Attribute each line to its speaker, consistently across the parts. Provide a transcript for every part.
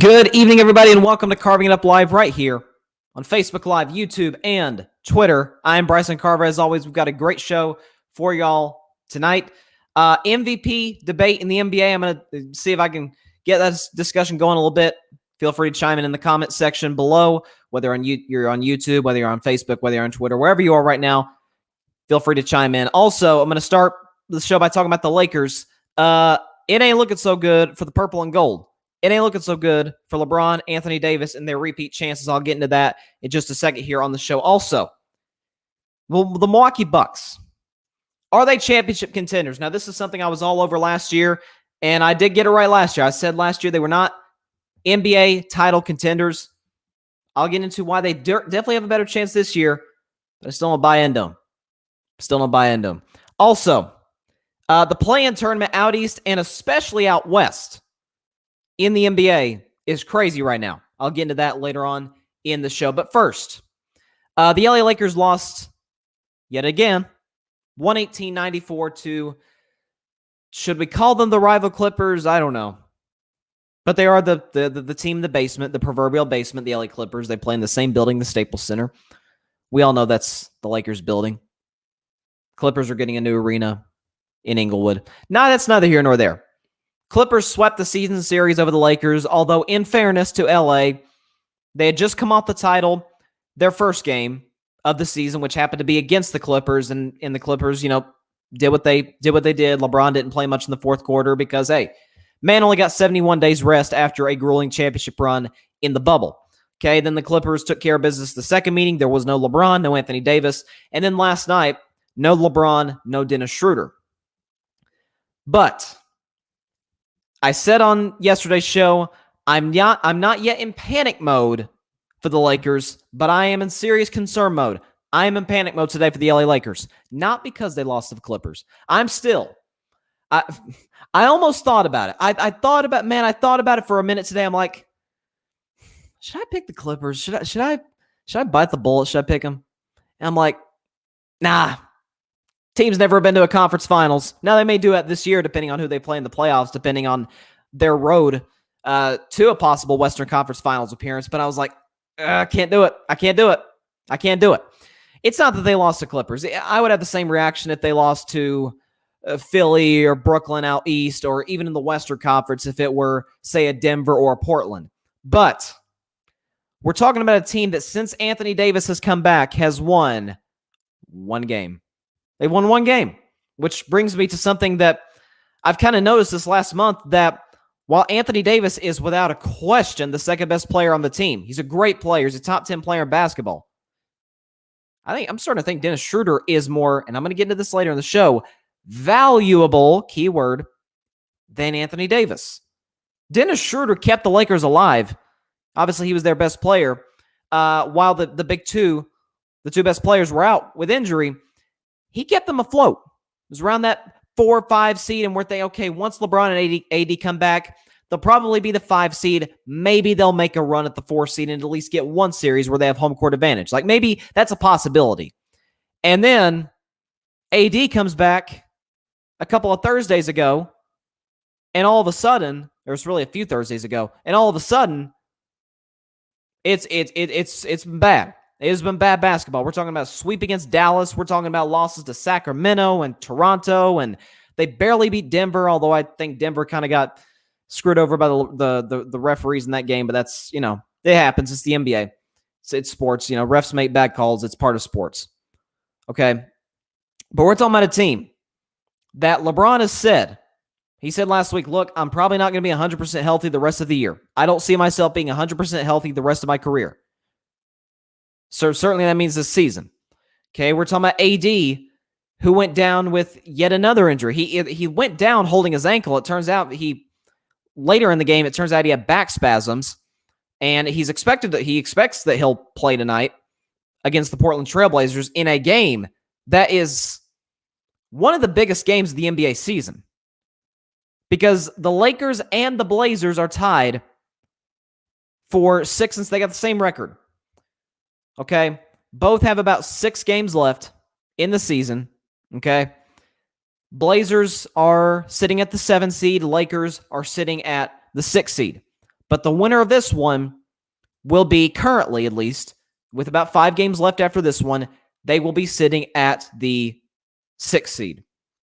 Speaker 1: Good evening, everybody, and welcome to Carving It Up Live right here on Facebook Live, YouTube, and Twitter. I'm Bryson Carver. As always, we've got a great show for y'all tonight. MVP debate in the NBA. I'm going to see if I can get that discussion going a little bit. Feel free to chime in the comment section below, whether you're on YouTube, whether you're on Facebook, whether you're on Twitter, wherever you are right now. Feel free to chime in. Also, I'm going to start the show by talking about the Lakers. It ain't looking so good for the purple and gold. It ain't looking so good for LeBron, Anthony Davis, and their repeat chances. I'll get into that in just a second here on the show. Also, the Milwaukee Bucks, are they championship contenders? Now, this is something I was all over last year, and I did get it right last year. I said last year they were not NBA title contenders. I'll get into why they definitely have a better chance this year, but I still don't buy into them. Also, the play-in tournament out east and especially out west in the NBA is crazy right now. I'll get into that later on in the show. But first, the LA Lakers lost yet again, 118-94 to, should we call them the rival Clippers? I don't know. But they are the team in the basement, the proverbial basement, the LA Clippers. They play in the same building, the Staples Center. We all know that's the Lakers building. Clippers are getting a new arena in Inglewood. Now, that's neither here nor there. Clippers swept the season series over the Lakers, although in fairness to LA, they had just come off the title, their first game of the season, which happened to be against the Clippers, and the Clippers, did what they did. LeBron didn't play much in the fourth quarter because, hey, man only got 71 days rest after a grueling championship run in the bubble. Okay, then the Clippers took care of business the second meeting. There was no LeBron, no Anthony Davis, and then last night, no LeBron, no Dennis Schroeder. But I said on yesterday's show, I'm not yet in panic mode for the Lakers, but I am in serious concern mode. I am in panic mode today for the LA Lakers, not because they lost to the Clippers. I almost thought about it. I thought about it for a minute today. I'm like, should I pick the Clippers? Should I bite the bullet? Should I pick them? And I'm like, nah. Team's never been to a conference finals. Now, they may do it this year, depending on who they play in the playoffs, depending on their road to a possible Western Conference Finals appearance. But I was like, I can't do it. It's not that they lost to Clippers. I would have the same reaction if they lost to Philly or Brooklyn out east, or even in the Western Conference if it were, say, a Denver or a Portland. But we're talking about a team that, since Anthony Davis has come back, has won one game. They won one game, which brings me to something that I've kind of noticed this last month, that while Anthony Davis is without a question the second best player on the team, he's a great player, he's a top 10 player in basketball. I'm starting to think Dennis Schroeder is more, and I'm going to get into this later in the show, valuable, keyword, than Anthony Davis. Dennis Schroeder kept the Lakers alive. Obviously, he was their best player, while the big two, the two best players, were out with injury. He kept them afloat. It was around that 4 or 5 seed, and weren't they, okay, once LeBron and AD come back, they'll probably be the 5 seed. Maybe they'll make a run at the 4 seed and at least get one series where they have home court advantage. Like, maybe that's a possibility. And then AD comes back a couple of Thursdays ago, and all of a sudden, there was really a few Thursdays ago, and all of a sudden, it's been bad. It has been bad basketball. We're talking about a sweep against Dallas. We're talking about losses to Sacramento and Toronto, and they barely beat Denver, although I think Denver kind of got screwed over by the referees in that game, but that's, it happens. It's the NBA. It's sports. Refs make bad calls. It's part of sports. Okay? But we're talking about a team that LeBron has said, he said last week, look, I'm probably not going to be 100% healthy the rest of the year. I don't see myself being 100% healthy the rest of my career. So certainly that means this season. Okay, we're talking about AD, who went down with yet another injury. He went down holding his ankle. It turns out later in the game, it turns out he had back spasms, and he expects that he'll play tonight against the Portland Trailblazers in a game that is one of the biggest games of the NBA season, because the Lakers and the Blazers are tied for 6th, since they got the same record. Okay, both have about 6 games left in the season. Okay, Blazers are sitting at the 7 seed. Lakers are sitting at the 6 seed. But the winner of this one will be, currently at least, with about 5 games left after this one, they will be sitting at the 6th seed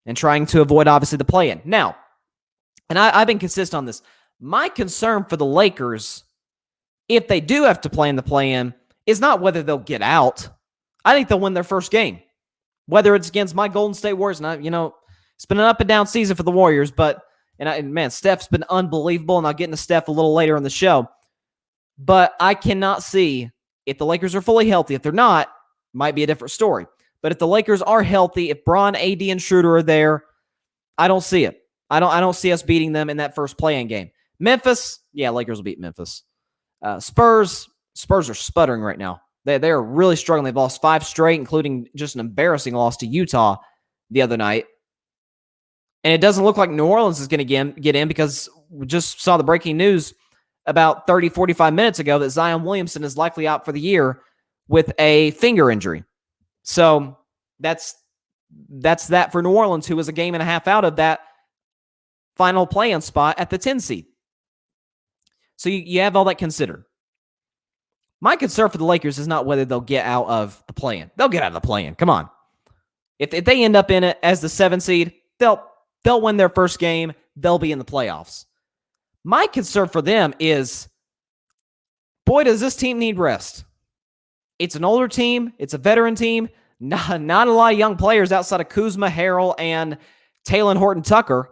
Speaker 1: and trying to avoid, obviously, the play-in. Now, and I've been consistent on this, my concern for the Lakers, if they do have to play in the play-in, is not whether they'll get out. I think they'll win their first game, whether it's against my Golden State Warriors. And it's been an up and down season for the Warriors, but man, Steph's been unbelievable, and I'll get into Steph a little later in the show. But I cannot see, if the Lakers are fully healthy, if they're not, might be a different story. But if the Lakers are healthy, if Bron, AD, and Schroeder are there, I don't see it. I don't see us beating them in that first play-in game. Memphis, yeah, Lakers will beat Memphis. Spurs are sputtering right now. They are really struggling. They've lost 5 straight, including just an embarrassing loss to Utah the other night. And it doesn't look like New Orleans is going to get in, because we just saw the breaking news about 30, 45 minutes ago that Zion Williamson is likely out for the year with a finger injury. So that's that for New Orleans, who was a game and a half out of that final play-in spot at the 10 seed. So you have all that considered. My concern for the Lakers is not whether they'll get out of the play-in. They'll get out of the play-in. Come on. If they end up in it as the 7 seed, they'll win their first game. They'll be in the playoffs. My concern for them is, boy, does this team need rest. It's an older team. It's a veteran team. Not a lot of young players outside of Kuzma, Harrell, and Talen Horton-Tucker.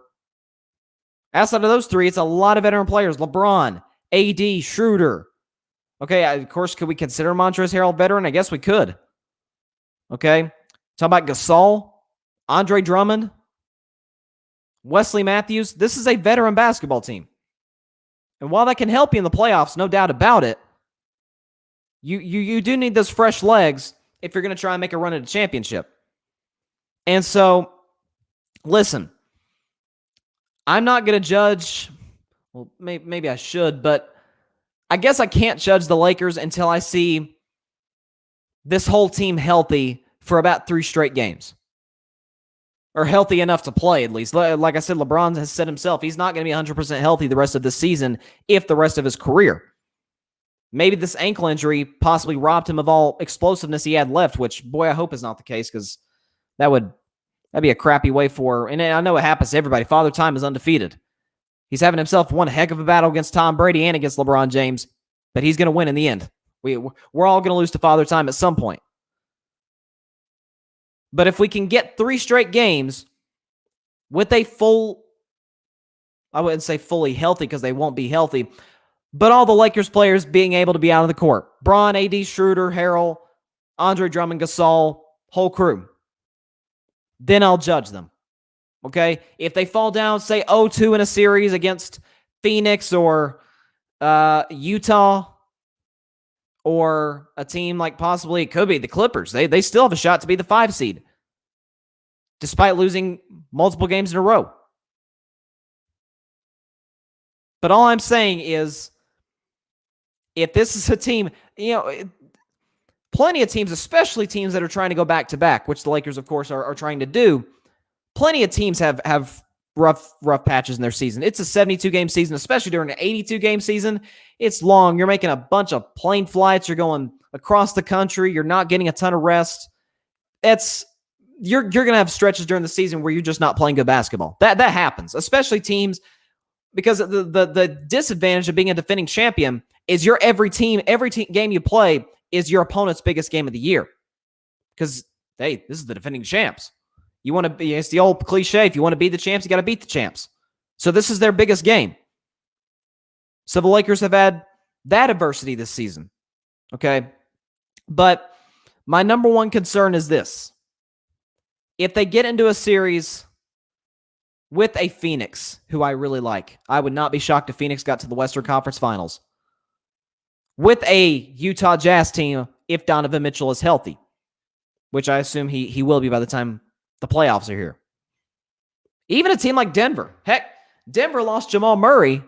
Speaker 1: Outside of those 3, it's a lot of veteran players. LeBron, AD, Schroeder. Okay, of course, could we consider Montrezl Harrell veteran? I guess we could. Okay, talk about Gasol, Andre Drummond, Wesley Matthews. This is a veteran basketball team. And while that can help you in the playoffs, no doubt about it, you do need those fresh legs if you're going to try and make a run at a championship. And so, listen, I'm not going to judge. Well, maybe I should, but I guess I can't judge the Lakers until I see this whole team healthy for about 3 straight games. Or healthy enough to play, at least. Like I said, LeBron has said himself, he's not going to be 100% healthy the rest of this season, if the rest of his career. Maybe this ankle injury possibly robbed him of all explosiveness he had left, which, boy, I hope is not the case, because that'd be a crappy way for, and I know it happens to everybody. Father Time is undefeated. He's having himself one heck of a battle against Tom Brady and against LeBron James, but he's going to win in the end. We're all going to lose to Father Time at some point. But if we can get 3 straight games with a full, I wouldn't say fully healthy because they won't be healthy, but all the Lakers players being able to be out of the court. Bron, AD, Schroeder, Harrell, Andre Drummond, Gasol, whole crew. Then I'll judge them. Okay? If they fall down, say 0-2 in a series against Phoenix or Utah, or a team like possibly it could be the Clippers. They still have a shot to be the 5 seed, despite losing multiple games in a row. But all I'm saying is, if this is a team, plenty of teams, especially teams that are trying to go back-to-back, which the Lakers, of course, are trying to do, plenty of teams have rough patches in their season. It's a 72-game season, especially during an 82-game season. It's long. You're making a bunch of plane flights. You're going across the country. You're not getting a ton of rest. You're going to have stretches during the season where you're just not playing good basketball. That happens, especially teams, because the disadvantage of being a defending champion is every game you play is your opponent's biggest game of the year. Because, hey, this is the defending champs. You want to be, it's the old cliche, if you want to beat the champs, you got to beat the champs. So this is their biggest game. So the Lakers have had that adversity this season. Okay? But my number one concern is this. If they get into a series with a Phoenix, who I really like, I would not be shocked if Phoenix got to the Western Conference Finals. With a Utah Jazz team, if Donovan Mitchell is healthy, which I assume he will be by the time the playoffs are here. Even a team like Denver. Heck, Denver lost Jamal Murray.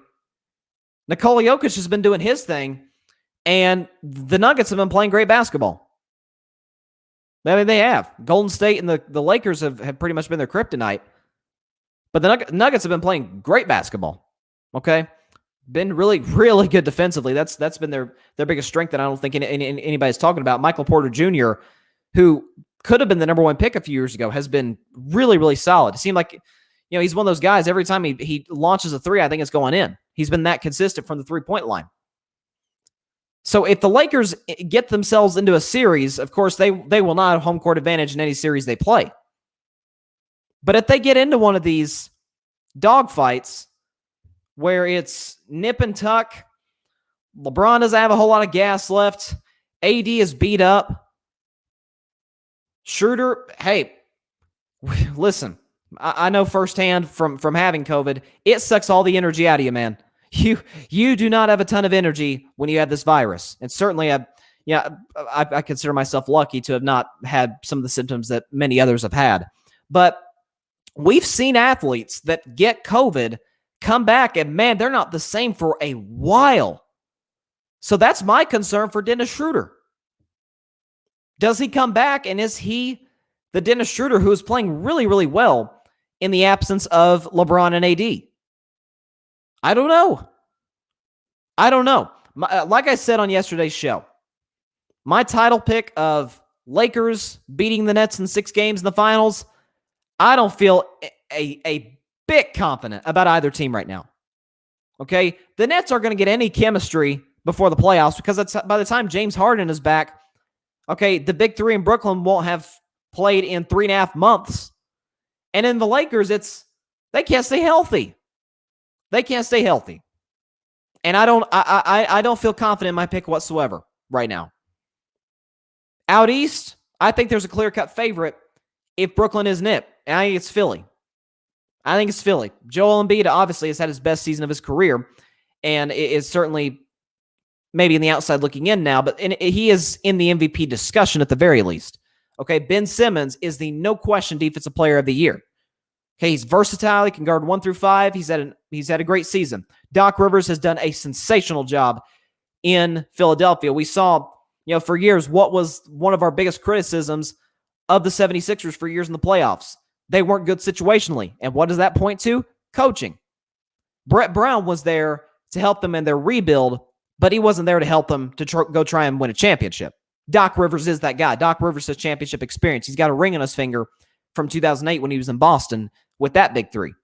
Speaker 1: Nikola Jokic has been doing his thing, and the Nuggets have been playing great basketball. I mean, they have. Golden State and the Lakers have pretty much been their kryptonite. But the Nuggets have been playing great basketball. Okay? been really, really good defensively. That's been their biggest strength that I don't think anybody's talking about. Michael Porter Jr., who could have been the number one pick a few years ago, has been really, really solid. It seemed like, he's one of those guys, every time he launches a three, I think it's going in. He's been that consistent from the three-point line. So if the Lakers get themselves into a series, of course, they will not have home court advantage in any series they play. But if they get into one of these dogfights where it's nip and tuck, LeBron doesn't have a whole lot of gas left, AD is beat up, Schroeder, hey, listen, I know firsthand from having COVID, it sucks all the energy out of you, man. You do not have a ton of energy when you have this virus. And certainly, I consider myself lucky to have not had some of the symptoms that many others have had. But we've seen athletes that get COVID come back, and man, they're not the same for a while. So that's my concern for Dennis Schroeder. Does he come back, and is he the Dennis Schroeder who is playing really, really well in the absence of LeBron and AD? I don't know. Like I said on yesterday's show, my title pick of Lakers beating the Nets in 6 games in the finals, I don't feel a bit confident about either team right now. Okay? The Nets are going to get any chemistry before the playoffs because by the time James Harden is back, okay, the big three in Brooklyn won't have played in 3.5 months. And in the Lakers, they can't stay healthy. And I don't feel confident in my pick whatsoever right now. Out east, I think there's a clear-cut favorite if Brooklyn isn't it. And I think it's Philly. Joel Embiid obviously has had his best season of his career and is certainly maybe in the outside looking in now, but he is in the MVP discussion at the very least. Okay, Ben Simmons is the no-question defensive player of the year. Okay, he's versatile. He can guard 1 through 5. He's had a great season. Doc Rivers has done a sensational job in Philadelphia. We saw, for years, what was one of our biggest criticisms of the 76ers for years in the playoffs. They weren't good situationally. And what does that point to? Coaching. Brett Brown was there to help them in their rebuild, but he wasn't there to help them to go try and win a championship. Doc Rivers is that guy. Doc Rivers has championship experience. He's got a ring on his finger from 2008 when he was in Boston with that big three.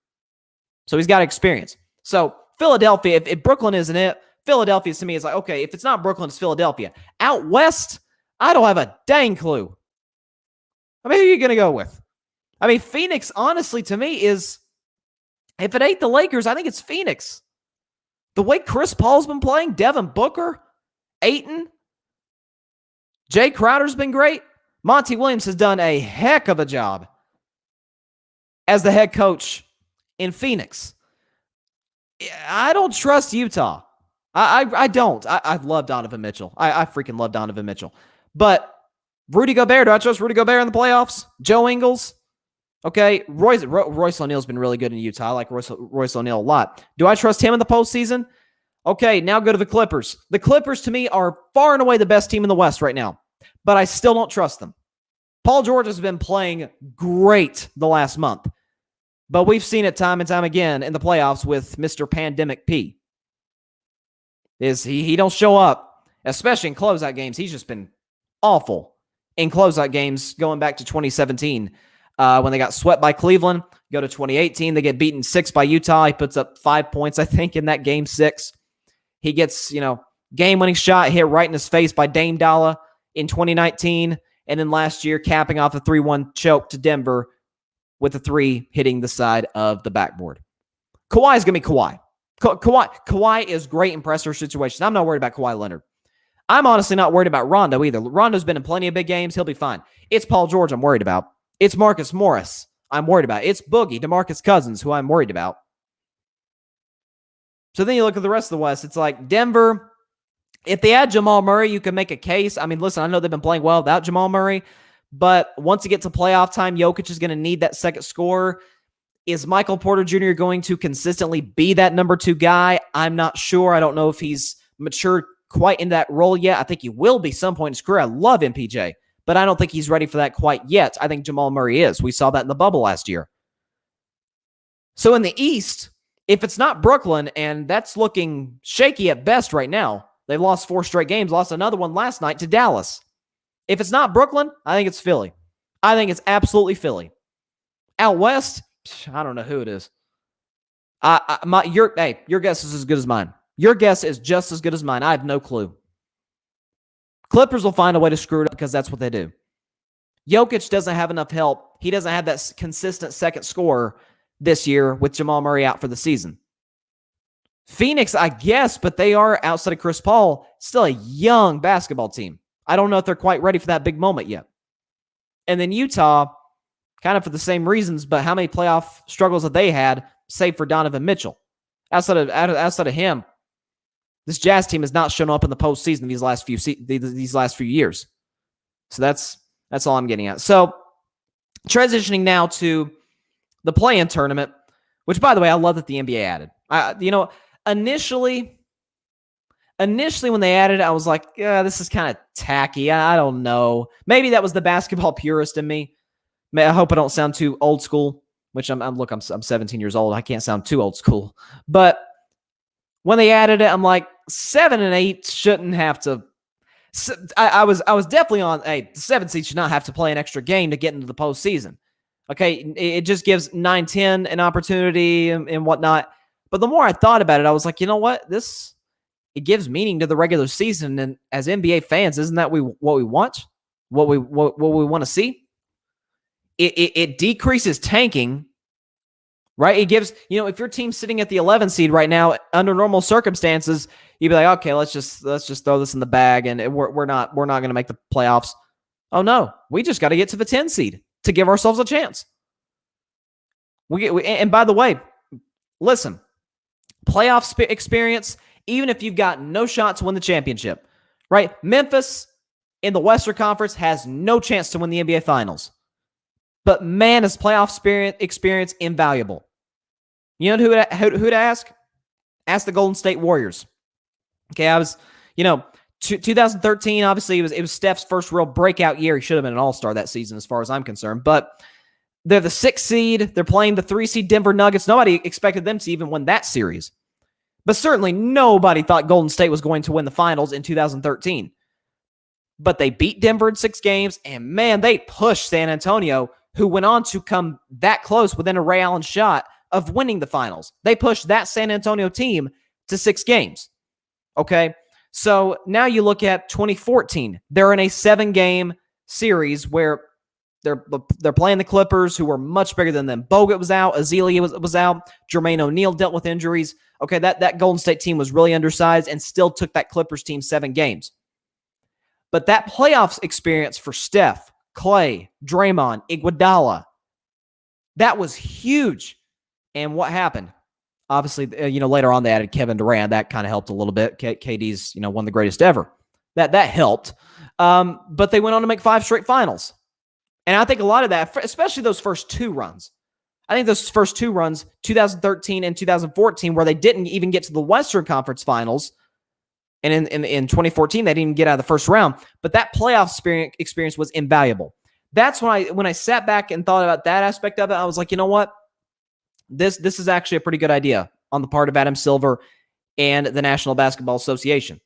Speaker 1: So he's got experience. So Philadelphia, if Brooklyn isn't it, Philadelphia to me is like, okay, if it's not Brooklyn, it's Philadelphia. Out west, I don't have a dang clue. I mean, who are you going to go with? I mean, Phoenix, honestly, to me is, if it ain't the Lakers, I think it's Phoenix. The way Chris Paul's been playing, Devin Booker, Ayton, Jay Crowder's been great. Monty Williams has done a heck of a job as the head coach in Phoenix. I don't trust Utah. I don't. I love Donovan Mitchell. I freaking love Donovan Mitchell. But Rudy Gobert, do I trust Rudy Gobert in the playoffs? Joe Ingles? Okay, Royce O'Neal's been really good in Utah. I like Royce O'Neal a lot. Do I trust him in the postseason? Okay, now go to the Clippers. The Clippers, to me, are far and away the best team in the West right now. But I still don't trust them. Paul George has been playing great the last month. But we've seen it time and time again in the playoffs with Mr. Pandemic P. He don't show up, especially in closeout games. He's just been awful in closeout games going back to 2017 when they got swept by Cleveland. Go to 2018, they get beaten 6 by Utah. He puts up 5 points, I think, in that game 6. He gets, game-winning shot hit right in his face by Dame Dalla in 2019. And then last year, capping off a 3-1 choke to Denver with a 3 hitting the side of the backboard. Kawhi is going to be Kawhi. Kawhi is great in pressure situations. I'm not worried about Kawhi Leonard. I'm honestly not worried about Rondo either. Rondo's been in plenty of big games. He'll be fine. It's Paul George I'm worried about. It's Marcus Morris I'm worried about. It's Boogie, DeMarcus Cousins, who I'm worried about. So then you look at the rest of the West. It's like Denver. If they add Jamal Murray, you can make a case. I mean, listen, I know they've been playing well without Jamal Murray, but once you get to playoff time, Jokic is going to need that second scorer. Is Michael Porter Jr. going to consistently be that number 2 guy? I'm not sure. I don't know if he's matured quite in that role yet. I think he will be some point in his career. I love MPJ, but I don't think he's ready for that quite yet. I think Jamal Murray is. We saw that in the bubble last year. So in the East, If it's not Brooklyn, and that's looking shaky at best right now, they lost 4 straight games, lost another one last night to Dallas. If it's not Brooklyn, I think it's Philly. I think it's absolutely Philly. Out west, I don't know who it is. Your guess is as good as mine. Your guess is just as good as mine. I have no clue. Clippers will find a way to screw it up because that's what they do. Jokic doesn't have enough help. He doesn't have that consistent second scorer this year with Jamal Murray out for the season. Phoenix, I guess, but they are, outside of Chris Paul, still a young basketball team. I don't know if they're quite ready for that big moment yet. And then Utah, kind of for the same reasons, but how many playoff struggles have they had, save for Donovan Mitchell? Outside of him, this Jazz team has not shown up in the postseason these last few years. So that's all I'm getting at. So transitioning now to the play-in tournament, which, by the way, I love that the NBA added. Initially when they added it, I was like, yeah, this is kind of tacky. I don't know. Maybe that was the basketball purist in me. I hope I don't sound too old school, which I'm 17 years old. I can't sound too old school. But when they added it, I'm like, 7 and 8 shouldn't have to. I was definitely on, the 7 seed should not have to play an extra game to get into the postseason. Okay, it just gives 9-10 an opportunity and whatnot. But the more I thought about it, I was like, you know what? It gives meaning to the regular season, and as NBA fans, isn't that what we want? What we want to see? It decreases tanking, right? It gives, if your team's sitting at the 11 seed right now, under normal circumstances, you'd be like, okay, let's just throw this in the bag, and we're not going to make the playoffs. Oh no, we just got to get to the 10 seed to give ourselves a chance. And by the way, listen, playoff experience, even if you've got no shot to win the championship, right? Memphis in the Western Conference has no chance to win the NBA Finals. But man, is playoff experience invaluable. You know who to ask? Ask the Golden State Warriors. Okay, I was, 2013, obviously, it was Steph's first real breakout year. He should have been an all-star that season as far as I'm concerned. But they're the 6th seed. They're playing the 3 seed Denver Nuggets. Nobody expected them to even win that series. But certainly nobody thought Golden State was going to win the finals in 2013. But they beat Denver in 6 games, and man, they pushed San Antonio, who went on to come that close within a Ray Allen shot of winning the finals. They pushed that San Antonio team to 6 games. Okay, so now you look at 2014. They're in a 7-game series where they're playing the Clippers, who were much bigger than them. Bogut was out. Azalea was out. Jermaine O'Neal dealt with injuries. Okay, that Golden State team was really undersized and still took that Clippers team 7 games. But that playoffs experience for Steph, Clay, Draymond, Iguodala, that was huge. And what happened? Obviously, later on they added Kevin Durant. That kind of helped a little bit. KD's, one of the greatest ever. That helped. But they went on to make 5 straight finals. And I think a lot of that, especially those first 2 runs, I think those first 2 runs, 2013 and 2014, where they didn't even get to the Western Conference Finals, and in 2014 they didn't even get out of the first round. But that playoff experience was invaluable. That's when I sat back and thought about that aspect of it. I was like, you know what? This is actually a pretty good idea on the part of Adam Silver and the National Basketball Association.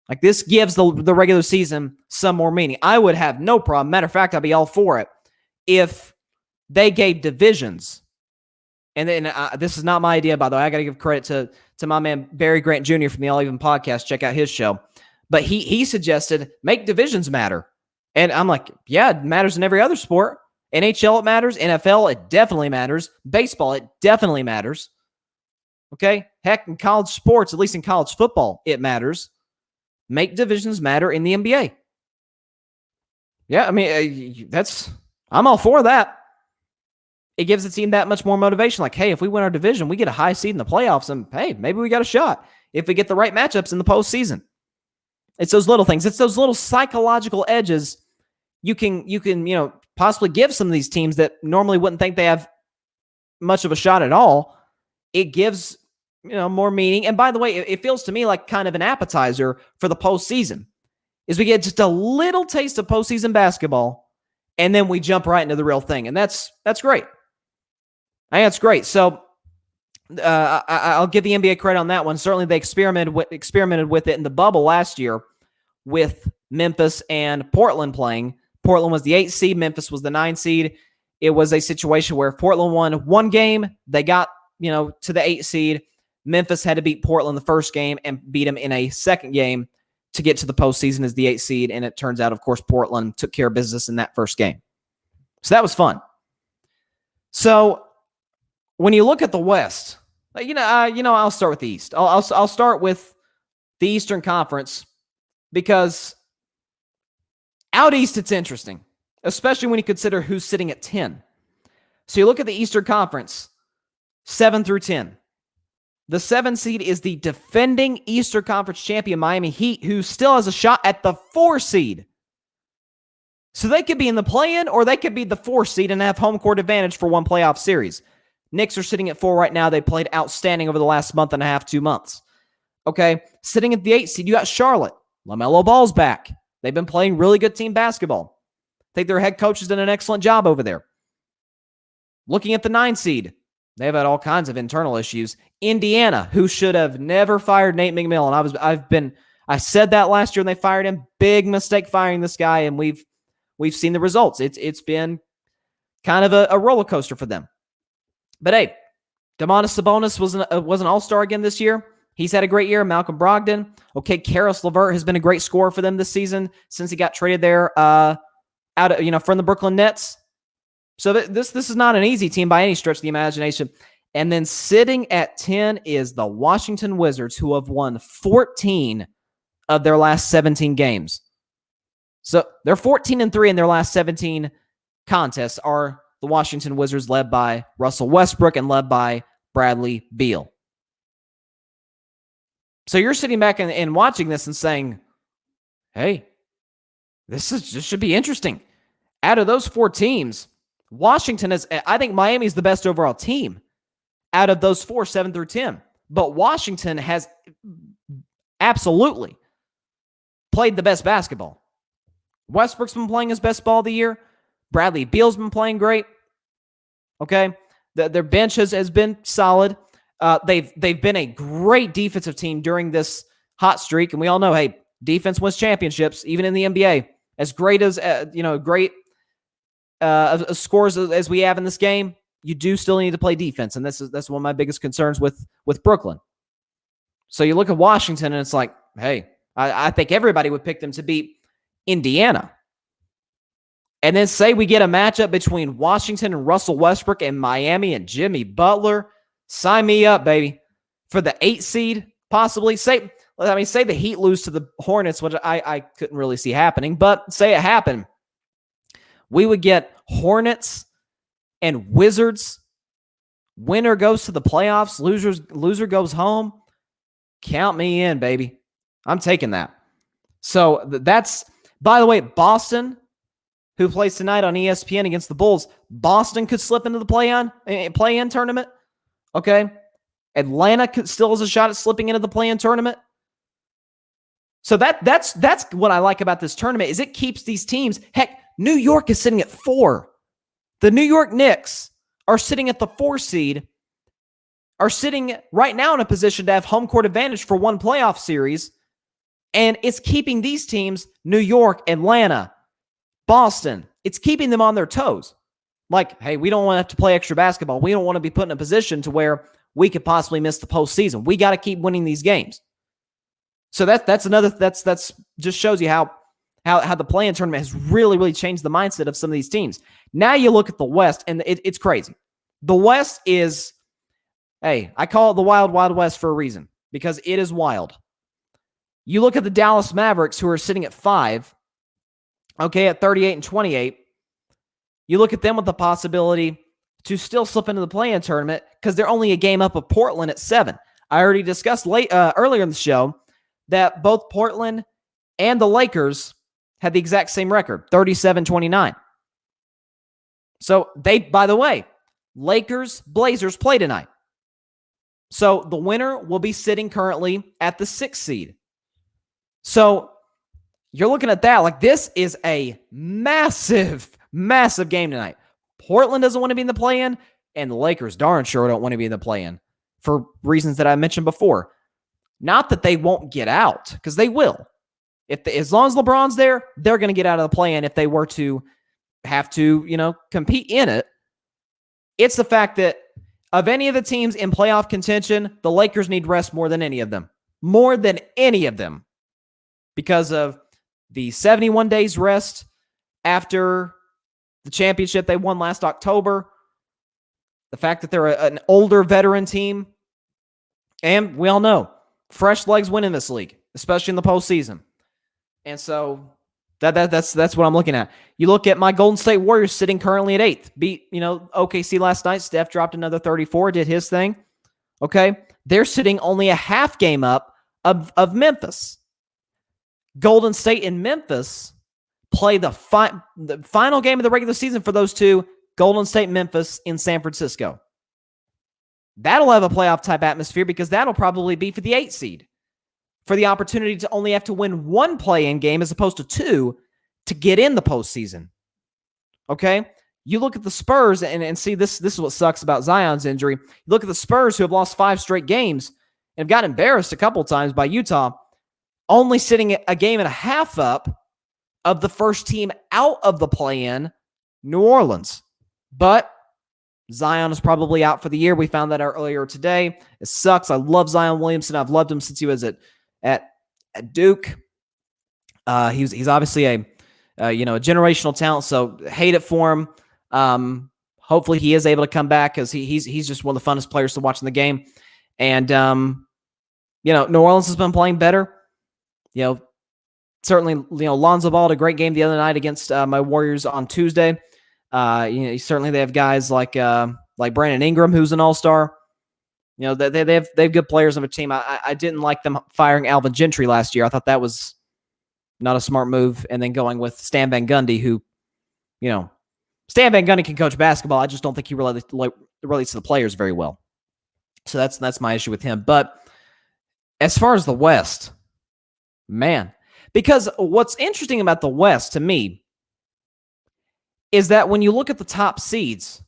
Speaker 1: Like, this gives the regular season some more meaning. I would have no problem. Matter of fact, I'd be all for it if they gave divisions. And then this is not my idea, by the way. I got to give credit to my man Barry Grant Jr. from the All Even podcast. Check out his show. But he suggested make divisions matter. And I'm like, yeah, it matters in every other sport. NHL, it matters. NFL, it definitely matters. Baseball, it definitely matters. Okay? Heck, in college sports, at least in college football, it matters. Make divisions matter in the NBA. Yeah, I mean, I'm all for that. It gives the team that much more motivation. Like, hey, if we win our division, we get a high seed in the playoffs, and hey, maybe we got a shot if we get the right matchups in the postseason. It's those little things. It's those little psychological edges you can possibly give some of these teams that normally wouldn't think they have much of a shot at all. It gives more meaning. And by the way, it feels to me like kind of an appetizer for the postseason. Is we get just a little taste of postseason basketball, and then we jump right into the real thing. And that's great. I think that's great. So I'll give the NBA credit on that one. Certainly, they experimented with it in the bubble last year with Memphis and Portland playing. Portland was the 8 seed. Memphis was the 9 seed. It was a situation where Portland won one game. They got, to the 8 seed. Memphis had to beat Portland the first game and beat them in a second game to get to the postseason as the 8 seed. And it turns out, of course, Portland took care of business in that first game. So that was fun. So when you look at the West, I'll start with the East. I'll start with the Eastern Conference because out East it's interesting, especially when you consider who's sitting at 10. So you look at the Eastern Conference, 7 through 10. The 7 seed is the defending Eastern Conference champion Miami Heat, who still has a shot at the 4 seed. So they could be in the play-in, or they could be the 4 seed and have home court advantage for one playoff series. Knicks are sitting at 4 right now. They played outstanding over the last month and a half, 2 months. Okay, sitting at the 8 seed, you got Charlotte. LaMelo Ball's back. They've been playing really good team basketball. I think their head coach has done an excellent job over there. Looking at the 9 seed, they've had all kinds of internal issues. Indiana, who should have never fired Nate McMillan. I said that last year when they fired him. Big mistake firing this guy, and we've seen the results. It's been kind of a roller coaster for them. But hey, Domantas Sabonis was an all-star again this year. He's had a great year. Malcolm Brogdon. Okay, Karis LeVert has been a great scorer for them this season since he got traded there from the Brooklyn Nets. So this is not an easy team by any stretch of the imagination. And then sitting at 10 is the Washington Wizards, who have won 14 of their last 17 games. So they're 14-3 in their last 17 contests are the Washington Wizards, led by Russell Westbrook and led by Bradley Beal. So you're sitting back and watching this and saying, hey, this should be interesting. Out of those 4 teams, I think Miami's the best overall team out of those 4, 7 through 10. But Washington has absolutely played the best basketball. Westbrook's been playing his best ball of the year. Bradley Beal's been playing great. Okay. Their bench has been solid. They've been a great defensive team during this hot streak. And we all know, hey, defense wins championships, even in the NBA. As great as, scores as we have in this game, you do still need to play defense. And that's one of my biggest concerns with Brooklyn. So you look at Washington and it's like, hey, I think everybody would pick them to beat Indiana. And then say we get a matchup between Washington and Russell Westbrook and Miami and Jimmy Butler. Sign me up, baby. For the 8 seed, possibly. Say the Heat lose to the Hornets, which I couldn't really see happening, but say it happened. We would get Hornets and Wizards. Winner goes to the playoffs. Loser goes home. Count me in, baby. I'm taking that. So that's, by the way, Boston, who plays tonight on ESPN against the Bulls. Boston could slip into the play-in tournament. Okay. Atlanta still has a shot at slipping into the play-in tournament. So that's what I like about this tournament is it keeps these teams. Heck, New York is sitting at 4. The New York Knicks are sitting at the 4 seed, are sitting right now in a position to have home court advantage for one playoff series. And it's keeping these teams, New York, Atlanta, Boston, it's keeping them on their toes. Like, hey, we don't want to have to play extra basketball. We don't want to be put in a position to where we could possibly miss the postseason. We got to keep winning these games. So that's just shows you how the play-in tournament has really, really changed the mindset of some of these teams. Now you look at the West, and it's crazy. The West is, hey, I call it the Wild, Wild West for a reason, because it is wild. You look at the Dallas Mavericks, who are sitting at 5, okay, at 38-28. You look at them with the possibility to still slip into the play-in tournament because they're only a game up of Portland at 7. I already discussed earlier in the show that both Portland and the Lakers had the exact same record, 37-29. So by the way, Lakers-Blazers play tonight. So the winner will be sitting currently at the 6th seed. So you're looking at that like this is a massive, massive game tonight. Portland doesn't want to be in the play-in, and the Lakers darn sure don't want to be in the play-in. for reasons that I mentioned before. Not that they won't get out, because they will. As long as LeBron's there, they're going to get out of the play-in if they were to have to, compete in it. It's the fact that of any of the teams in playoff contention, the Lakers need rest more than any of them. More than any of them. Because of the 71 days rest after the championship they won last October. The fact that they're an older veteran team. And we all know, fresh legs win in this league, especially in the postseason. And so that's what I'm looking at. You look at my Golden State Warriors sitting currently at 8th. Beat, OKC last night. Steph dropped another 34, did his thing. Okay? They're sitting only a half game up of Memphis. Golden State and Memphis play the final game of the regular season for those two, Golden State, Memphis in San Francisco. That'll have a playoff type atmosphere because that'll probably be for the 8th seed. For the opportunity to only have to win one play-in game as opposed to 2 to get in the postseason. Okay? You look at the Spurs and see this is what sucks about Zion's injury. You look at the Spurs who have lost 5 straight games and have got embarrassed a couple times by Utah, only sitting a game and a half up of the first team out of the play-in, New Orleans. But Zion is probably out for the year. We found that out earlier today. It sucks. I love Zion Williamson. I've loved him since he was at Duke. He's obviously a generational talent, so hate it for him. Hopefully he is able to come back because he's just one of the funnest players to watch in the game. And New Orleans has been playing better. Certainly, Lonzo Ball had a great game the other night against my Warriors on Tuesday. Certainly they have guys like Brandon Ingram, who's an all-star. They have good players on the team. I didn't like them firing Alvin Gentry last year. I thought that was not a smart move. And then going with Stan Van Gundy, who, Stan Van Gundy can coach basketball. I just don't think he relates to the players very well. So that's my issue with him. But as far as the West, man, because what's interesting about the West to me is that when you look at the top seeds,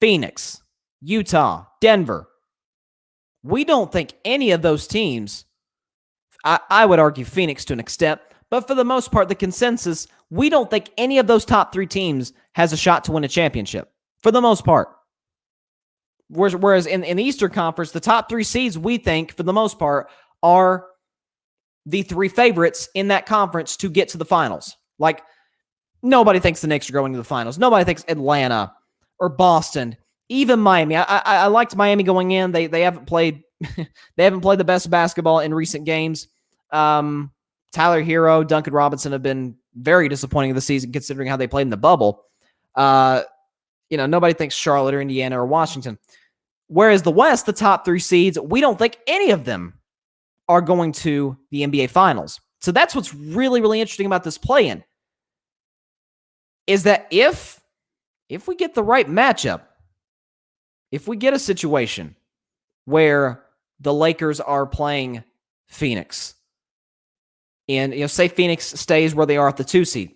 Speaker 1: Phoenix, Utah, Denver, we don't think any of those teams, I would argue Phoenix to an extent, but for the most part, the consensus, we don't think any of those top 3 teams has a shot to win a championship, for the most part. Whereas in the Eastern Conference, the top 3 seeds, we think, for the most part, are the 3 favorites in that conference to get to the finals. Like, nobody thinks the Knicks are going to the finals. Nobody thinks Atlanta or Boston, even Miami. I liked Miami going in. They haven't played they haven't played the best basketball in recent games. Tyler Hero, Duncan Robinson have been very disappointing this season considering how they played in the bubble. Nobody thinks Charlotte or Indiana or Washington. Whereas the West, the top 3 seeds, we don't think any of them are going to the NBA Finals. So that's what's really, really interesting about this play-in. Is that if we get the right matchup, if we get a situation where the Lakers are playing Phoenix, and say Phoenix stays where they are at the 2 seed,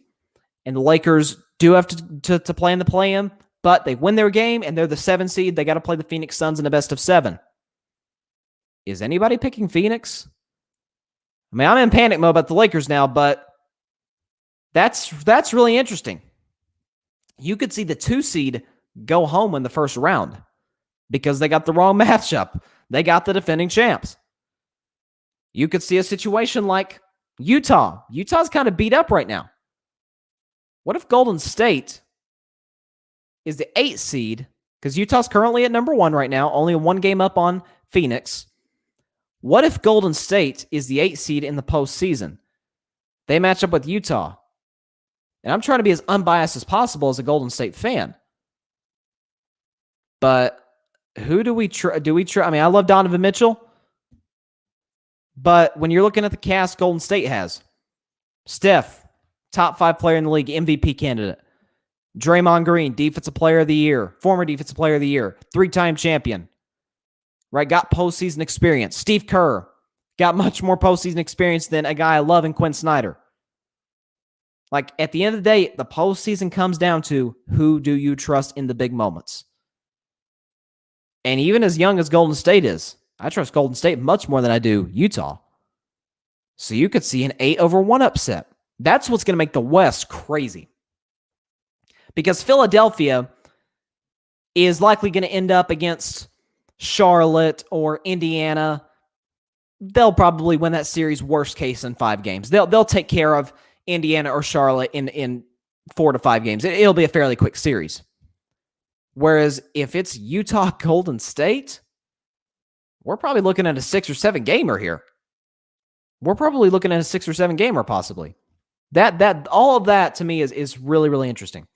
Speaker 1: and the Lakers do have to play in the play-in, but they win their game and they're the 7 seed, they got to play the Phoenix Suns in the best of 7. Is anybody picking Phoenix? I mean, I'm in panic mode about the Lakers now, but that's really interesting. You could see the 2 seed go home in the first round because they got the wrong matchup. They got the defending champs. You could see a situation like Utah. Utah's kind of beat up right now. What if Golden State is the 8th seed? Because Utah's currently at number 1 right now, only 1 game up on Phoenix. What if Golden State is the 8th seed in the postseason? They match up with Utah. And I'm trying to be as unbiased as possible as a Golden State fan. But who do we try? I mean, I love Donovan Mitchell. But when you're looking at the cast Golden State has, Steph, top 5 player in the league, MVP candidate. Draymond Green, Defensive Player of the Year, former Defensive Player of the Year, 3-time champion. Right? Got postseason experience. Steve Kerr got much more postseason experience than a guy I love in Quinn Snyder. Like, at the end of the day, the postseason comes down to who do you trust in the big moments. And even as young as Golden State is, I trust Golden State much more than I do Utah. So you could see an 8-1 upset. That's what's going to make the West crazy. Because Philadelphia is likely going to end up against Charlotte or Indiana. They'll probably win that series worst case in 5 games. They'll take care of Indiana or Charlotte in 4 to 5 games. It'll be a fairly quick series. Whereas if it's Utah Golden State, we're probably looking at a 6 or 7 gamer here. We're probably looking at a 6 or 7 gamer possibly. That all of that to me is really, really interesting.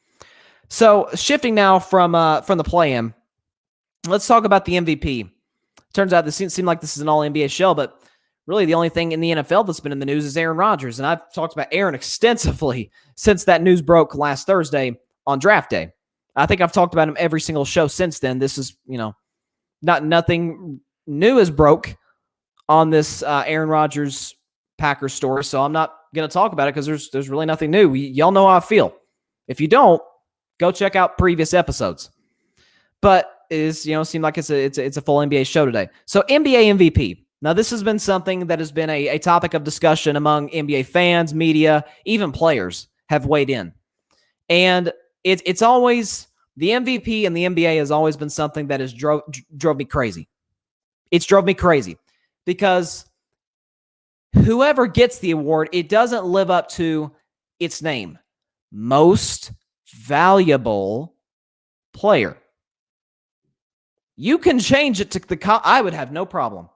Speaker 1: So shifting now from the play-in, let's talk about the MVP. Turns out this seemed like this is an all-NBA show, but really the only thing in the NFL that's been in the news is Aaron Rodgers. And I've talked about Aaron extensively since that news broke last Thursday on draft day. I think I've talked about him every single show since then. This is, nothing new is broke on this Aaron Rodgers Packers story, so I'm not going to talk about it because there's really nothing new. Y'all know how I feel. If you don't, go check out previous episodes. But it seemed like it's a full NBA show today. So NBA MVP. Now this has been something that has been a topic of discussion among NBA fans, media, even players have weighed in, and it's always the MVP and the NBA has always been something that has drove me crazy. It's drove me crazy because whoever gets the award, it doesn't live up to its name. Most valuable player. You can change it to I would have no problem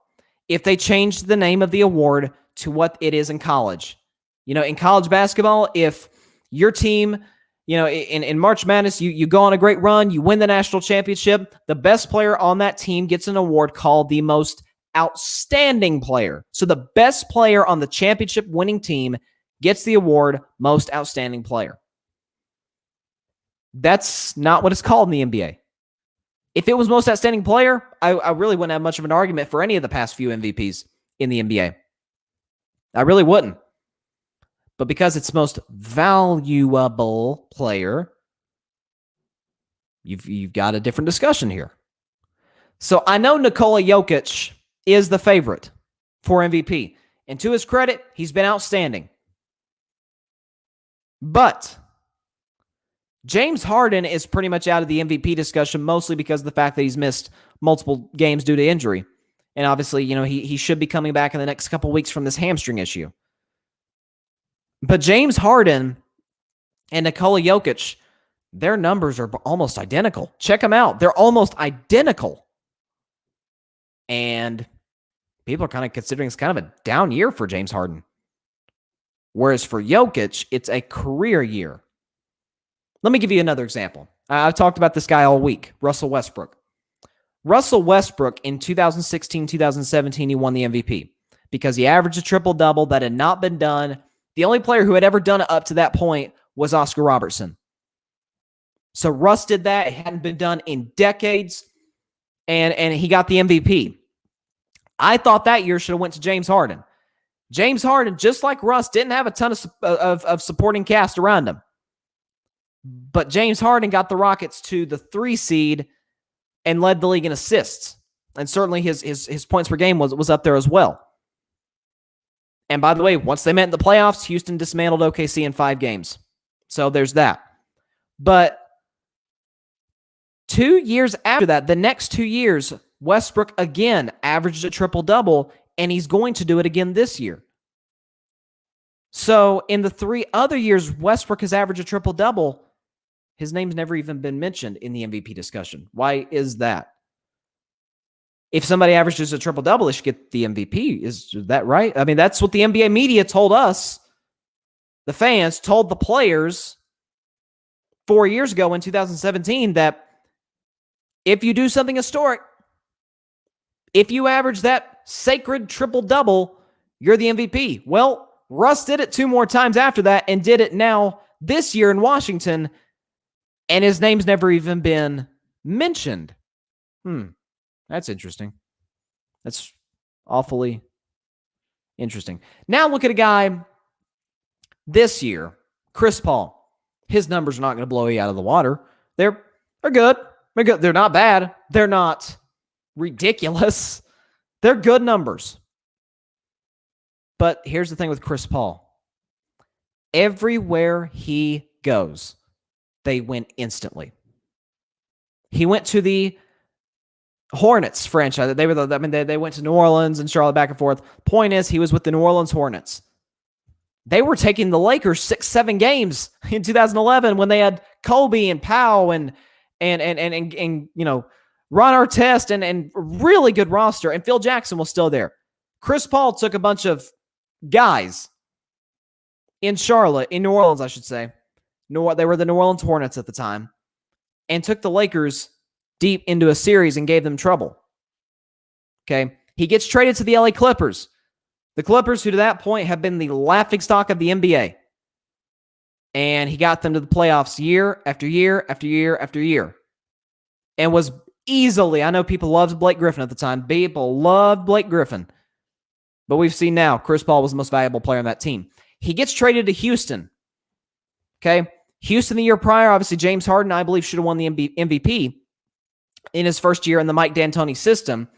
Speaker 1: if they changed the name of the award to what it is in college. In college basketball, if your team, in March Madness, you go on a great run, you win the national championship, the best player on that team gets an award called the most outstanding player. So the best player on the championship winning team gets the award most outstanding player. That's not what it's called in the NBA. If it was most outstanding player, I really wouldn't have much of an argument for any of the past few MVPs in the NBA. I really wouldn't. But because it's most valuable player, you've got a different discussion here. So I know Nikola Jokic is the favorite for MVP. And to his credit, he's been outstanding. But James Harden is pretty much out of the MVP discussion, mostly because of the fact that he's missed multiple games due to injury. And obviously, he should be coming back in the next couple weeks from this hamstring issue. But James Harden and Nikola Jokic, their numbers are almost identical. Check them out. They're almost identical. And people are kind of considering it's kind of a down year for James Harden. Whereas for Jokic, it's a career year. Let me give you another example. I've talked about this guy all week, Russell Westbrook. Russell Westbrook in 2016, 2017, he won the MVP because he averaged a triple-double that had not been done. The only player who had ever done it up to that point was Oscar Robertson. So Russ did that. It hadn't been done in decades, and he got the MVP. I thought that year should have went to James Harden. James Harden, just like Russ, didn't have a ton of supporting cast around him. But James Harden got the Rockets to the 3 seed and led the league in assists. And certainly his points per game was up there as well. And by the way, once they met in the playoffs, Houston dismantled OKC in 5 games. So there's that. But 2 years after that, the next 2 years, Westbrook again averaged a triple-double, and he's going to do it again this year. So in the 3 other years, Westbrook has averaged a triple-double. His name's never even been mentioned in the MVP discussion. Why is that? If somebody averages a triple-double, they should get the MVP. Is that right? I mean, that's what the NBA media told us. The fans told the players 4 years ago in 2017 that if you do something historic, if you average that sacred triple-double, you're the MVP. Well, Russ did it 2 more times after that and did it now this year in Washington, and his name's never even been mentioned. That's interesting. That's awfully interesting. Now look at a guy this year, Chris Paul. His numbers are not going to blow you out of the water. They're good. They're good. They're not bad. They're not ridiculous. They're good numbers. But here's the thing with Chris Paul. Everywhere he goes, they win instantly. He went to the Hornets franchise. They went to New Orleans and Charlotte back and forth. Point is, he was with the New Orleans Hornets. They were taking the Lakers 6-7 games in 2011 when they had Kobe and Powell and you know, Ron Artest and really good roster, and Phil Jackson was still there. Chris Paul took a bunch of guys in Charlotte, in New Orleans, I should say. They were the New Orleans Hornets at the time, and took the Lakers deep into a series and gave them trouble. Okay. He gets traded to the LA Clippers. The Clippers, who to that point have been the laughingstock of the NBA. And he got them to the playoffs year after year after year after year. And was easily, I know people loved Blake Griffin at the time. People loved Blake Griffin. But we've seen now, Chris Paul was the most valuable player on that team. He gets traded to Houston. Okay. Houston the year prior, obviously James Harden, I believe, should have won the MVP in his first year in the Mike D'Antoni system.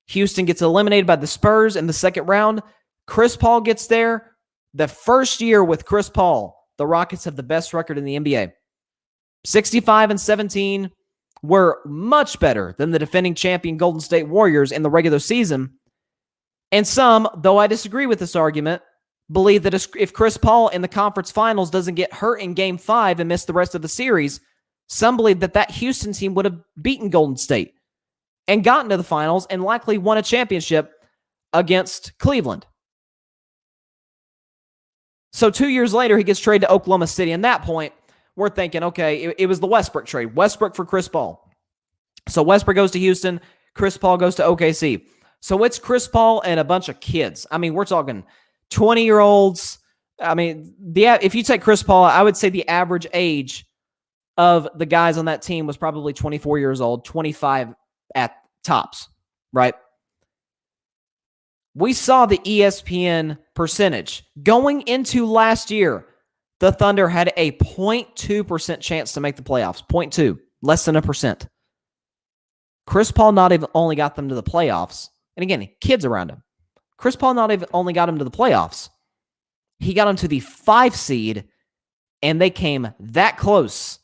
Speaker 1: Houston gets eliminated by the Spurs in the second round. Chris Paul gets there. The first year with Chris Paul, the Rockets have the best record in the NBA. 65-17 were much better than the defending champion Golden State Warriors in the regular season. And some, though I disagree with this argument, believe that if Chris Paul in the conference finals doesn't get hurt in Game 5 and miss the rest of the series, some believe that Houston team would have beaten Golden State and gotten to the finals and likely won a championship against Cleveland. So 2 years later, he gets traded to Oklahoma City. And at that point, we're thinking, okay, it was the Westbrook trade. Westbrook for Chris Paul. So Westbrook goes to Houston. Chris Paul goes to OKC. So it's Chris Paul and a bunch of kids. I mean, we're talking 20-year-olds. I mean, if you take Chris Paul, I would say the average age of the guys on that team was probably 24 years old, 25 at tops, right? We saw the ESPN percentage. Going into last year, the Thunder had a 0.2% chance to make the playoffs. 0.2, less than 1%. Chris Paul not even only got them to the playoffs, and again, kids around him. Chris Paul not even only got him to the playoffs, he got him to the 5 seed, and they came that close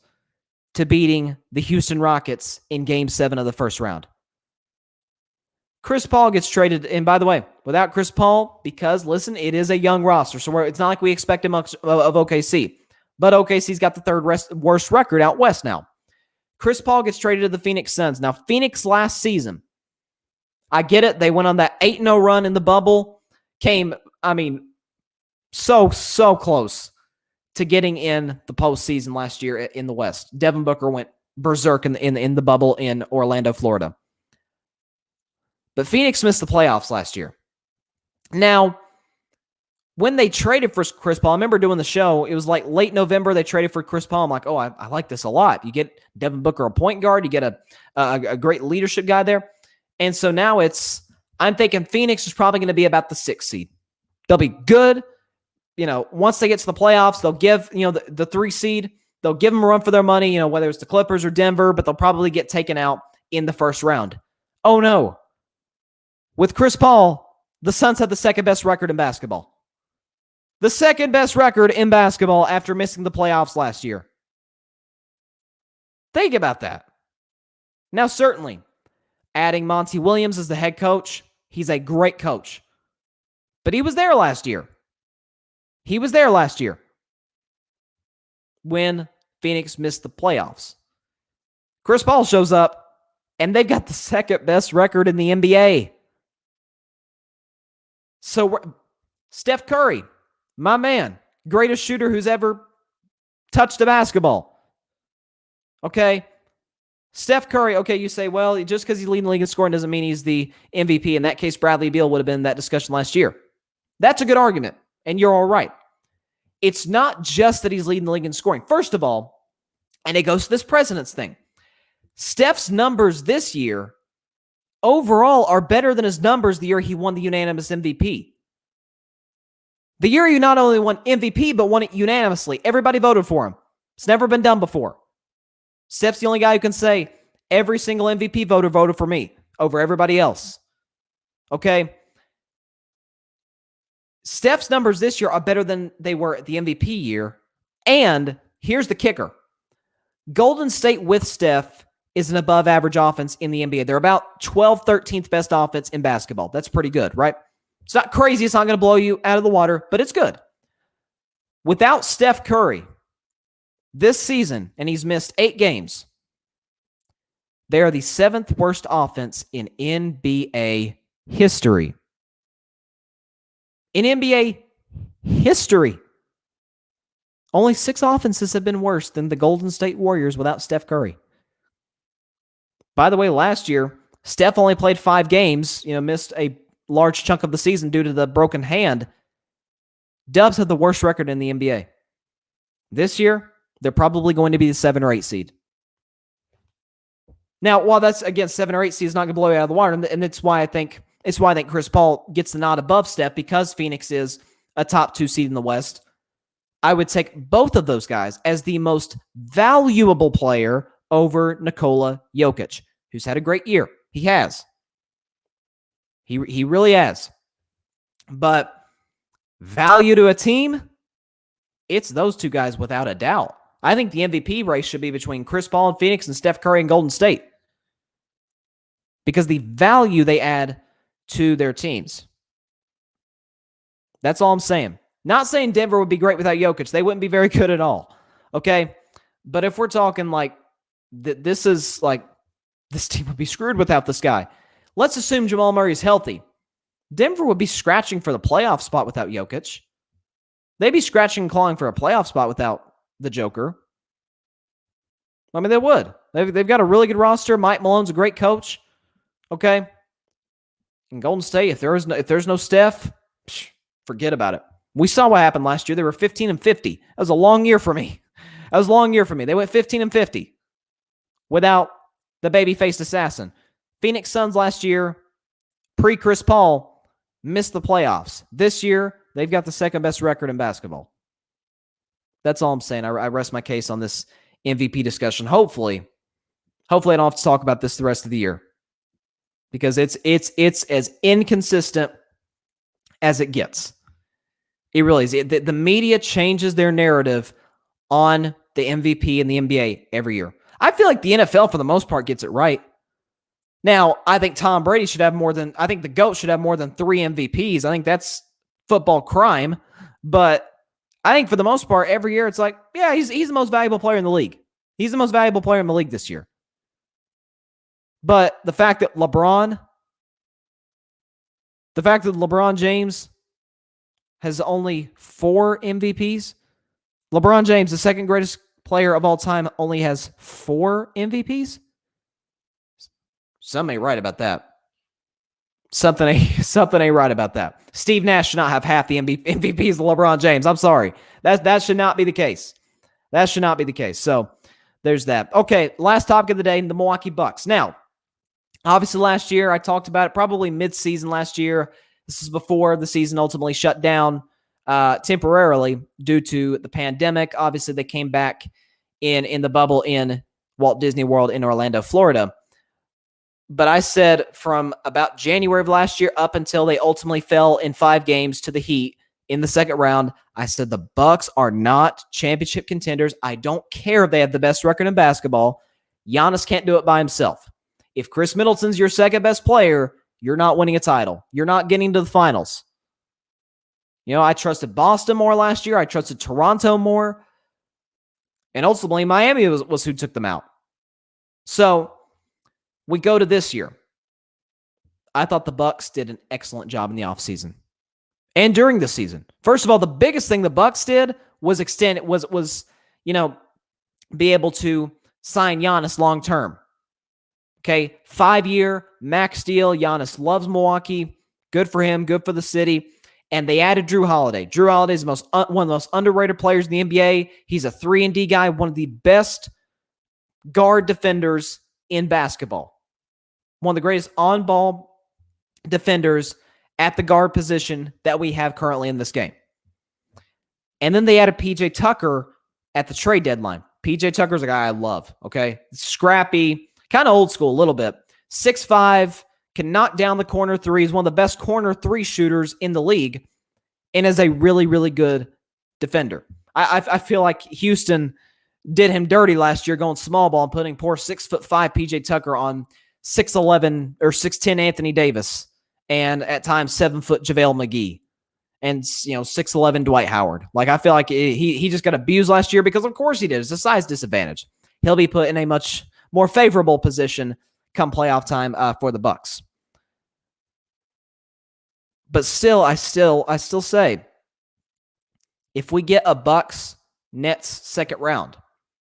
Speaker 1: to beating the Houston Rockets in Game 7 of the first round. Chris Paul gets traded, and by the way, without Chris Paul, because, listen, it is a young roster, so it's not like we expect much of OKC, but OKC's got the third worst record out west now. Chris Paul gets traded to the Phoenix Suns. Now, Phoenix last season, I get it, they went on that 8-0 run in the bubble, came, so close to getting in the postseason last year in the West. Devin Booker went berserk in the bubble in Orlando, Florida. But Phoenix missed the playoffs last year. Now, when they traded for Chris Paul, I remember doing the show, it was like late November, they traded for Chris Paul. I'm like, oh, I like this a lot. You get Devin Booker a point guard, you get a great leadership guy there. And so now I'm thinking Phoenix is probably going to be about the 6th seed. They'll be good. Once they get to the playoffs, they'll give, the 3 seed, they'll give them a run for their money, whether it's the Clippers or Denver, but they'll probably get taken out in the first round. Oh no. With Chris Paul, the Suns have the second best record in basketball. The second best record in basketball after missing the playoffs last year. Think about that. Now, certainly, adding Monty Williams as the head coach, he's a great coach. But he was there last year. He was there last year when Phoenix missed the playoffs. Chris Paul shows up, and they've got the second best record in the NBA. So, Steph Curry, my man, greatest shooter who's ever touched a basketball. Okay? Steph Curry, okay, you say, well, just because he's leading the league in scoring doesn't mean he's the MVP. In that case, Bradley Beal would have been in that discussion last year. That's a good argument, and you're all right. It's not just that he's leading the league in scoring. First of all, and it goes to this president's thing, Steph's numbers this year overall are better than his numbers the year he won the unanimous MVP. The year he not only won MVP, but won it unanimously. Everybody voted for him. It's never been done before. Steph's the only guy who can say, every single MVP voter voted for me. over everybody else. Okay? Steph's numbers this year are better than they were at the MVP year. And here's the kicker. Golden State with Steph is an above average offense in the NBA. They're about 12th, 13th best offense in basketball. That's pretty good, right? It's not crazy. It's not going to blow you out of the water, but it's good. Without Steph Curry this season, and he's missed 8 games, they are the 7th worst offense in NBA history. In NBA history, only 6 offenses have been worse than the Golden State Warriors without Steph Curry. By the way, last year, Steph only played 5 games, missed a large chunk of the season due to the broken hand. Dubs have the worst record in the NBA. This year, they're probably going to be the 7 or 8 seed. Now, while that's, again, 7 or 8 seed is not going to blow you out of the water, and it's why I think Chris Paul gets the nod above Steph, because Phoenix is a top 2 seed in the West. I would take both of those guys as the most valuable player over Nikola Jokic, who's had a great year. He has. He really has. But value to a team, it's those 2 guys without a doubt. I think the MVP race should be between Chris Paul and Phoenix and Steph Curry and Golden State, because the value they add to their teams. That's all I'm saying. Not saying Denver would be great without Jokic. They wouldn't be very good at all. Okay? But if we're talking like, this team would be screwed without this guy. Let's assume Jamal Murray is healthy. Denver would be scratching for the playoff spot without Jokic. They'd be scratching and clawing for a playoff spot without the Joker. I mean, they would. They've got a really good roster. Mike Malone's a great coach. Okay? In Golden State, if there's no Steph, forget about it. We saw what happened last year. They were 15-50. That was a long year for me. They went 15-50 without the baby-faced assassin. Phoenix Suns last year, pre-Chris Paul, missed the playoffs. This year, they've got the second-best record in basketball. That's all I'm saying. I rest my case on this MVP discussion. Hopefully I don't have to talk about this the rest of the year, because it's as inconsistent as it gets. It really is. The media changes their narrative on the MVP and the NBA every year. I feel like the NFL, for the most part, gets it right. Now, I think Tom Brady I think the GOAT should have more than 3 MVPs. I think that's football crime. But I think for the most part, every year it's like, yeah, he's the most valuable player in the league. He's the most valuable player in the league this year. But the fact that LeBron James has only 4 MVPs. LeBron James, the second greatest player of all time, only has 4 MVPs. Something ain't right about that. Something ain't right about that. Steve Nash should not have half the MVPs of LeBron James. I'm sorry. That should not be the case. That should not be the case. So there's that. Okay, last topic of the day, the Milwaukee Bucks. Now, obviously last year, I talked about it probably mid-season last year. This is before the season ultimately shut down temporarily due to the pandemic. Obviously, they came back in the bubble in Walt Disney World in Orlando, Florida. But I said from about January of last year up until they ultimately fell in 5 games to the Heat in the second round, I said the Bucks are not championship contenders. I don't care if they have the best record in basketball. Giannis can't do it by himself. If Chris Middleton's your second best player, you're not winning a title. You're not getting to the finals. I trusted Boston more last year. I trusted Toronto more. And ultimately, Miami was who took them out. So we go to this year. I thought the Bucks did an excellent job in the offseason and during the season. First of all, the biggest thing the Bucks did was be able to sign Giannis long term. Okay, 5-year max deal. Giannis loves Milwaukee. Good for him. Good for the city. And they added Drew Holiday. Drew Holiday is one of the most underrated players in the NBA. He's a 3-and-D guy, one of the best guard defenders in basketball. One of the greatest on-ball defenders at the guard position that we have currently in this game. And then they added P.J. Tucker at the trade deadline. P.J. Tucker's a guy I love, okay? Scrappy, kind of old school a little bit. 6'5", can knock down the corner three. He's one of the best corner three shooters in the league and is a really, really good defender. I feel like Houston did him dirty last year going small ball and putting poor 6'5" PJ Tucker on 6'11" or 6'10" Anthony Davis and at times 7' JaVale McGee and 6'11" Dwight Howard. Like, I feel like he just got abused last year because of course he did. It's a size disadvantage. He'll be put in a much more favorable position come playoff time for the Bucks. But still, I still say, if we get a Bucks Nets second round,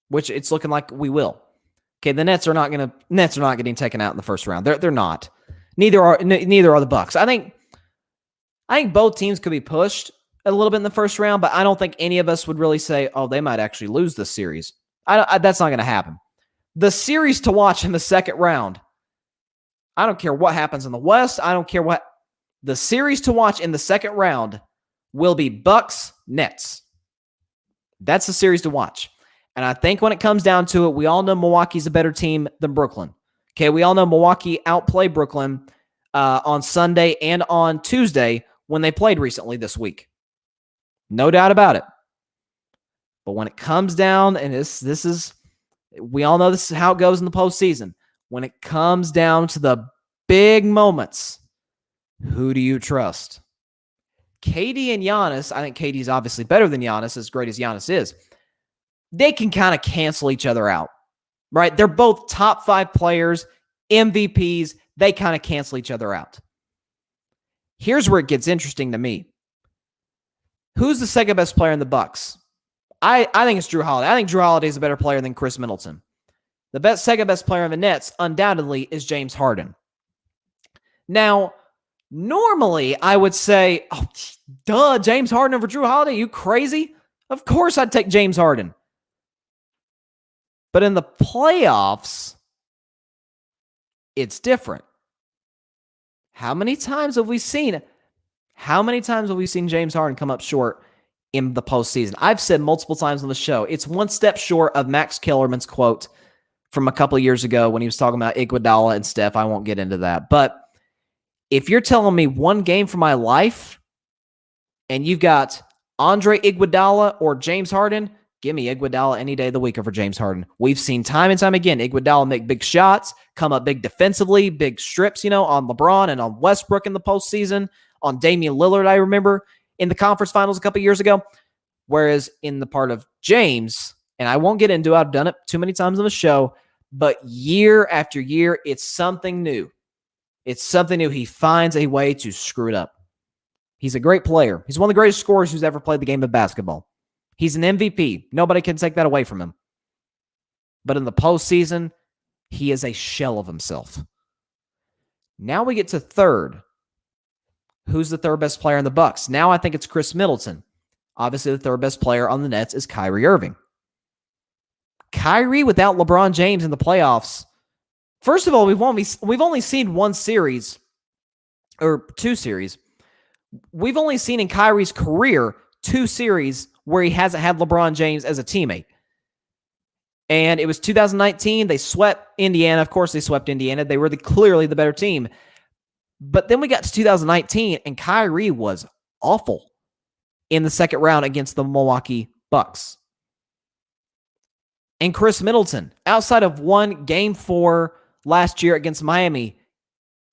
Speaker 1: which it's looking like we will, okay, the Nets are not getting taken out in the first round. They're not. Neither are the Bucks. I think both teams could be pushed a little bit in the first round, but I don't think any of us would really say, oh, they might actually lose this series. That's not going to happen. The series to watch in the second round, I don't care what happens in the West. I don't care what. The series to watch in the second round will be Bucks Nets. That's the series to watch. And I think when it comes down to it, we all know Milwaukee's a better team than Brooklyn. Okay, we all know Milwaukee outplayed Brooklyn on Sunday and on Tuesday when they played recently this week. No doubt about it. But when it comes down, and this is, we all know this is how it goes in the postseason. When it comes down to the big moments, who do you trust? KD and Giannis, I think KD's obviously better than Giannis, as great as Giannis is. They can kind of cancel each other out, right? They're both top 5 players, MVPs. They kind of cancel each other out. Here's where it gets interesting to me. Who's the second best player in the Bucks? I think it's Drew Holiday. I think Drew Holiday is a better player than Chris Middleton. The second best player in the Nets, undoubtedly, is James Harden. Now, normally, I would say, oh, duh, James Harden over Drew Holiday? You crazy? Of course I'd take James Harden. But in the playoffs, it's different. How many times have we seen James Harden come up short in the postseason? I've said multiple times on the show, it's one step short of Max Kellerman's quote from a couple of years ago when he was talking about Iguodala and Steph. I won't get into that. But if you're telling me one game for my life and you've got Andre Iguodala or James Harden, give me Iguodala any day of the week over James Harden. We've seen time and time again Iguodala make big shots, come up big defensively, big strips, on LeBron and on Westbrook in the postseason, on Damian Lillard, I remember, in the conference finals a couple years ago. Whereas in the part of James, and I won't get into it, I've done it too many times on the show, but year after year, it's something new. It's something new. He finds a way to screw it up. He's a great player. He's one of the greatest scorers who's ever played the game of basketball. He's an MVP. Nobody can take that away from him. But in the postseason, he is a shell of himself. Now we get to third. Who's the third best player in the Bucks? Now I think it's Chris Middleton. Obviously, the third best player on the Nets is Kyrie Irving. Kyrie without LeBron James in the playoffs. First of all, we've only seen one series or two series. We've only seen in Kyrie's career 2 series where he hasn't had LeBron James as a teammate. And it was 2019. They swept Indiana. Of course, they swept Indiana. They were clearly the better team. But then we got to 2019, and Kyrie was awful in the second round against the Milwaukee Bucks. And Chris Middleton, outside of one Game 4 last year against Miami,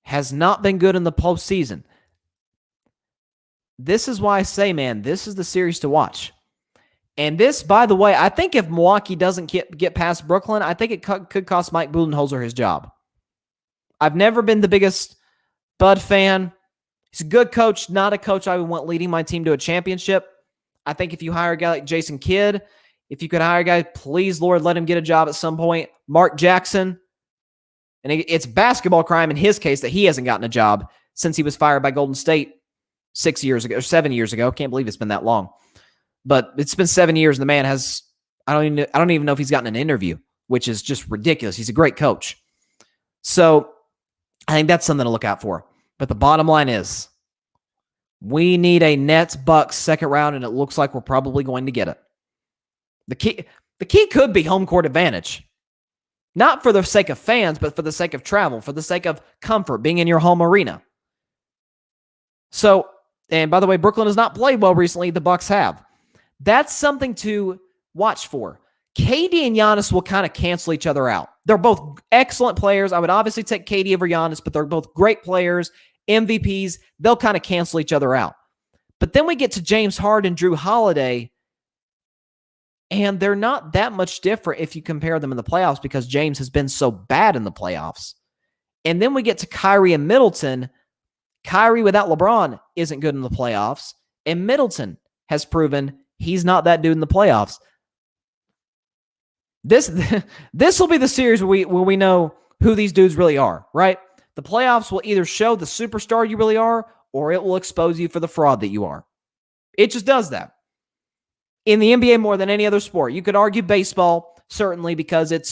Speaker 1: has not been good in the postseason. This is why I say, man, this is the series to watch. And this, by the way, I think if Milwaukee doesn't get past Brooklyn, I think it could cost Mike Budenholzer his job. I've never been the biggest Bud fan. He's a good coach, not a coach I would want leading my team to a championship. I think if you hire a guy like Jason Kidd, if you could hire a guy, please, Lord, let him get a job at some point. Mark Jackson. And it's basketball crime in his case that he hasn't gotten a job since he was fired by Golden State 6 years ago or 7 years ago. Can't believe it's been that long. But it's been 7 years, and the man has, I don't even know if he's gotten an interview, which is just ridiculous. He's a great coach. So I think that's something to look out for. But the bottom line is, we need a Nets-Bucks second round, and it looks like we're probably going to get it. The key could be home court advantage. Not for the sake of fans, but for the sake of travel, for the sake of comfort, being in your home arena. So, and by the way, Brooklyn has not played well recently. The Bucks have. That's something to watch for. KD and Giannis will kind of cancel each other out. They're both excellent players. I would obviously take KD over Giannis, but they're both great players, MVPs. They'll kind of cancel each other out. But then we get to James Harden, Drew Holiday, and they're not that much different if you compare them in the playoffs because James has been so bad in the playoffs. And then we get to Kyrie and Middleton. Kyrie without LeBron isn't good in the playoffs, and Middleton has proven he's not that dude in the playoffs. This will be the series where we know who these dudes really are, right? The playoffs will either show the superstar you really are, or it will expose you for the fraud that you are. It just does that. In the NBA more than any other sport. You could argue baseball, certainly, because it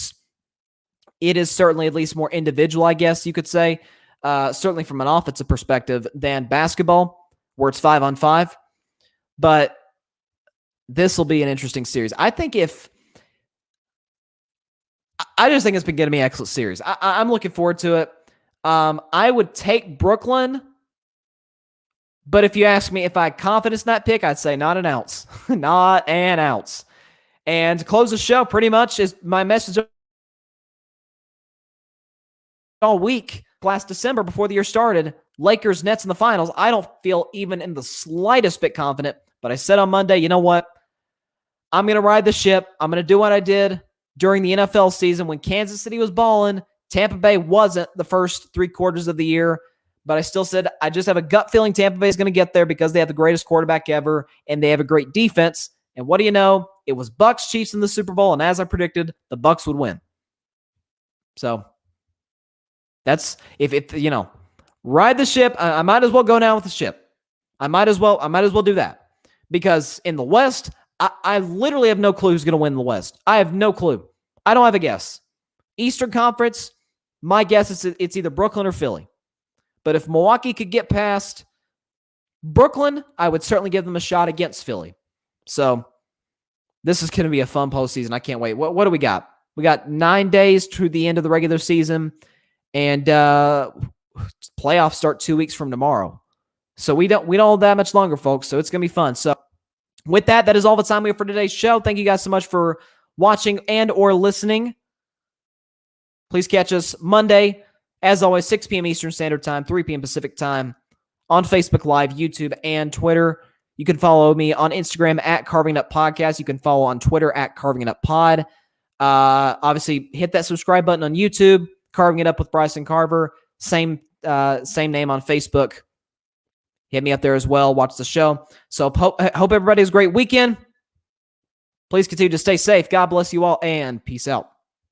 Speaker 1: is certainly at least more individual, I guess you could say, certainly from an offensive perspective than basketball, where it's 5-on-5. But this will be an interesting series. I just think it's been going to be an excellent series. I'm looking forward to it. I would take Brooklyn, but if you ask me if I had confidence in that pick, I'd say not an ounce. Not an ounce. And to close the show, pretty much is my message all week. Last December, before the year started, Lakers, Nets in the finals. I don't feel even in the slightest bit confident, but I said on Monday, you know what? I'm going to ride the ship. I'm going to do what I did during the NFL season when Kansas City was balling. Tampa Bay wasn't the first 3 quarters of the year, but I still said I just have a gut feeling Tampa Bay is going to get there because they have the greatest quarterback ever and they have a great defense. And what do you know? It was Bucks Chiefs in the Super Bowl, and as I predicted, the Bucks would win. So that's if ride the ship. I might as well go down with the ship. I might as well do that because in the West, I literally have no clue who's going to win in the West. I have no clue. I don't have a guess. Eastern Conference, my guess is it's either Brooklyn or Philly. But if Milwaukee could get past Brooklyn, I would certainly give them a shot against Philly. So this is going to be a fun postseason. I can't wait. What do we got? We got 9 days to the end of the regular season, and playoffs start 2 weeks from tomorrow. So we don't have that much longer, folks. So it's going to be fun. So with that is all the time we have for today's show. Thank you guys so much for watching and or listening. Please catch us Monday, as always, 6 p.m. Eastern Standard Time, 3 p.m. Pacific Time on Facebook Live, YouTube, and Twitter. You can follow me on Instagram at Carving It Up Podcast. You can follow on Twitter at Carving It Up Pod. Obviously, hit that subscribe button on YouTube, Carving It Up with Bryson Carver. Same name on Facebook. Hit me up there as well. Watch the show. So hope everybody has a great weekend. Please continue to stay safe. God bless you all, and peace out.